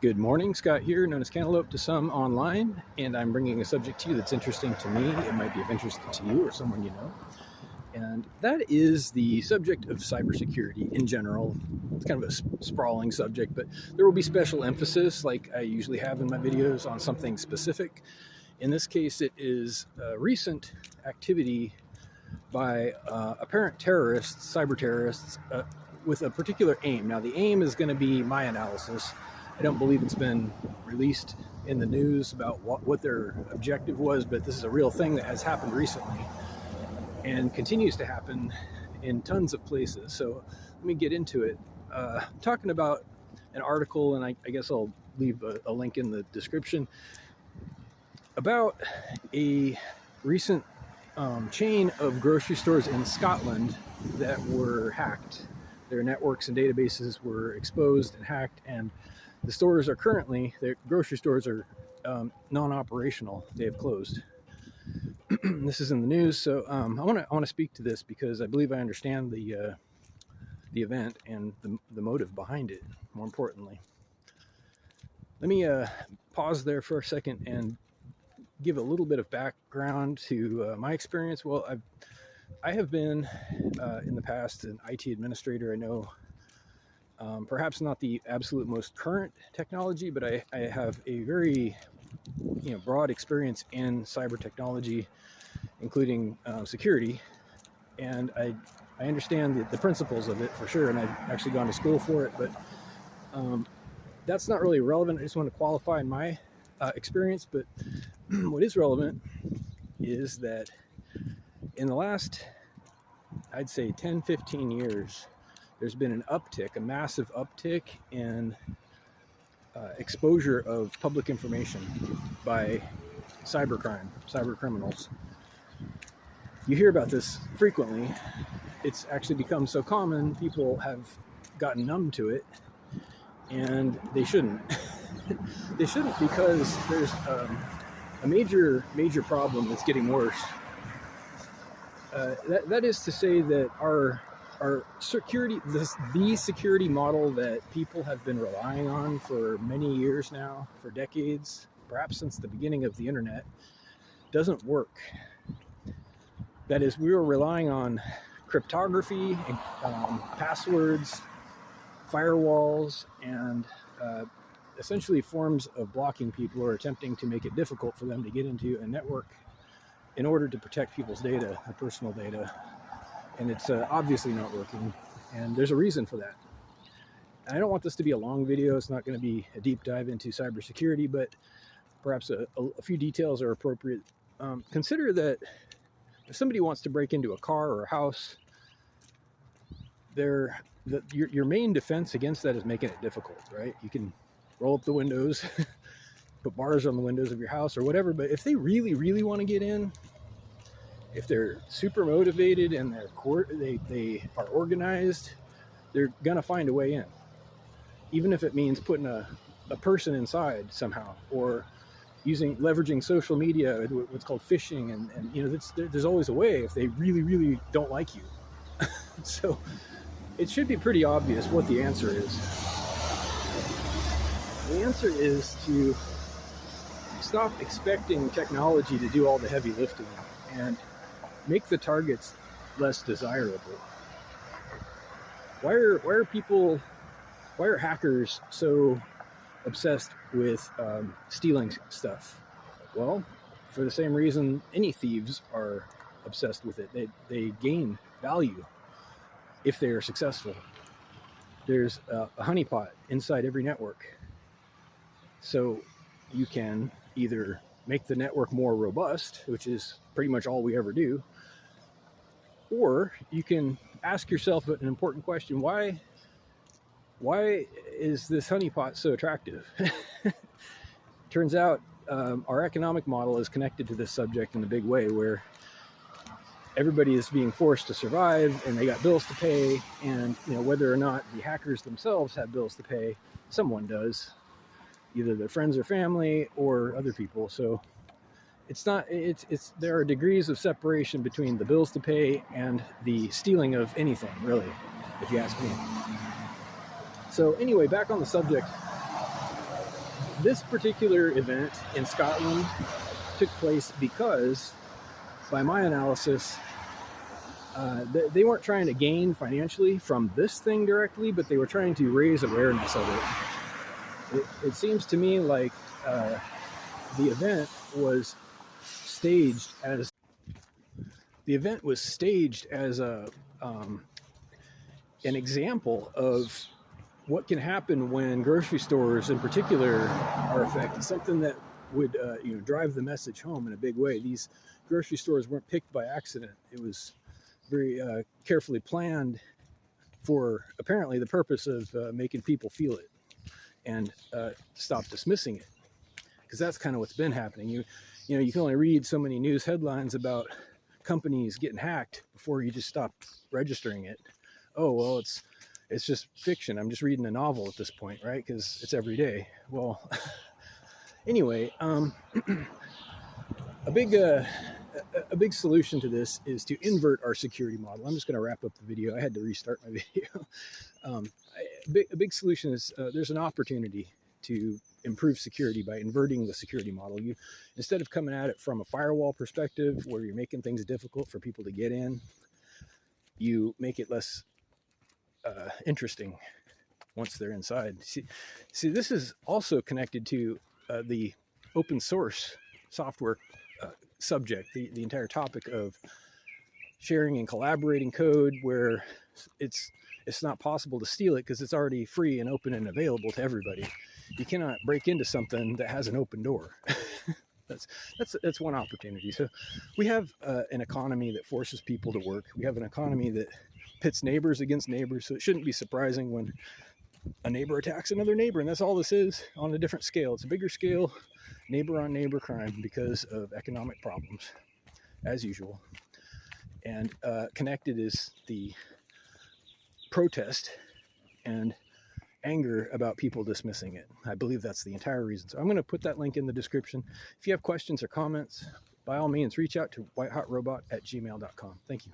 Good morning, Scott here, known as Cantaloupe to some online, and I'm bringing a subject to you that's interesting to me. It might be of interest to you or someone you know, and that is the subject of cybersecurity in general. It's kind of a sprawling subject, but there will be special emphasis, like I usually have in my videos, on something specific. In this case, it is a recent activity by apparent terrorists, cyber terrorists, with a particular aim. Now, the aim is going to be my analysis. I don't believe it's been released in the news about what their objective was, but this is a real thing that has happened recently and continues to happen in tons of places. So let me get into it. I'm talking about an article, and I guess I'll leave a link in the description, about a recent chain of grocery stores in Scotland that were hacked. Their networks and databases were exposed and hacked, and the stores are currently, the grocery stores are non-operational. They have closed. This is in the news, so I want to speak to this because I believe I understand the event and the motive behind it. More importantly, let me pause there for a second and give a little bit of background to my experience. Well, I have been in the past an IT administrator. I know perhaps not the absolute most current technology, but I have a very broad experience in cyber technology, including security, and I understand the principles of it for sure, and I've actually gone to school for it, but that's not really relevant. I just want to qualify my experience, but what is relevant is that in the last, I'd say 10-15 years, there's been an uptick, a massive uptick in exposure of public information by cybercrime, cyber criminals. You hear about this frequently. It's actually become so common, people have gotten numb to it, and they shouldn't. They shouldn't, because there's a major problem that's getting worse. That is to say that our security, the security model that people have been relying on for many years now, for decades, perhaps since the beginning of the internet, doesn't work. That is, we were relying on cryptography, passwords, firewalls, and essentially forms of blocking people or attempting to make it difficult for them to get into a network in order to protect people's data, their personal data. And it's obviously not working, and there's a reason for that. And I don't want this to be a long video. It's not going to be a deep dive into cybersecurity, but perhaps a few details are appropriate. Consider that if somebody wants to break into a car or a house, your main defense against that is making it difficult, right? You can roll up the windows, put bars on the windows of your house or whatever, but if they really, really want to get in, if they're super motivated and they are organized, they're gonna find a way in, even if it means putting a person inside somehow, or leveraging social media, what's called phishing, and there's always a way if they really, really don't like you. So it should be pretty obvious what the answer is. The answer is to stop expecting technology to do all the heavy lifting and make the targets less desirable. Why are hackers so obsessed with stealing stuff? Well, for the same reason any thieves are obsessed with it. They gain value if they are successful. There's a honeypot inside every network. So you can either make the network more robust, which is pretty much all we ever do, or you can ask yourself an important question: why is this honeypot so attractive? Turns out our economic model is connected to this subject in a big way, where everybody is being forced to survive and they got bills to pay, and whether or not the hackers themselves have bills to pay, someone does, either their friends or family or other people. So there are degrees of separation between the bills to pay and the stealing of anything, really, if you ask me. So anyway, back on the subject. this particular event in Scotland took place because, by my analysis, they weren't trying to gain financially from this thing directly, but they were trying to raise awareness of it. It seems to me like the event was staged as an example of what can happen when grocery stores in particular are affected, something that would drive the message home in a big way. These grocery stores weren't picked by accident. It was very carefully planned for apparently the purpose of making people feel it and stop dismissing it, because that's kind of what's been happening. You can only read so many news headlines about companies getting hacked before you just stop registering it. Oh, well, it's just fiction. I'm just reading a novel at this point, right? Because it's every day. Well, anyway, a big solution to this is to invert our security model. I'm just going to wrap up the video. I had to restart my video. A big solution is there's an opportunity to improve security by inverting the security model. You, instead of coming at it from a firewall perspective where you're making things difficult for people to get in, you make it less interesting once they're inside. See, this is also connected to the open source software subject, the entire topic of sharing and collaborating code where it's not possible to steal it because it's already free and open and available to everybody. You cannot break into something that has an open door. That's one opportunity. So we have an economy that forces people to work. We have an economy that pits neighbors against neighbors. So it shouldn't be surprising when a neighbor attacks another neighbor. And that's all this is on a different scale. It's a bigger scale, neighbor on neighbor crime because of economic problems, as usual. And connected is the protest and anger about people dismissing it. I believe that's the entire reason. So I'm going to put that link in the description. If you have questions or comments, by all means, reach out to whitehotrobot@gmail.com. Thank you.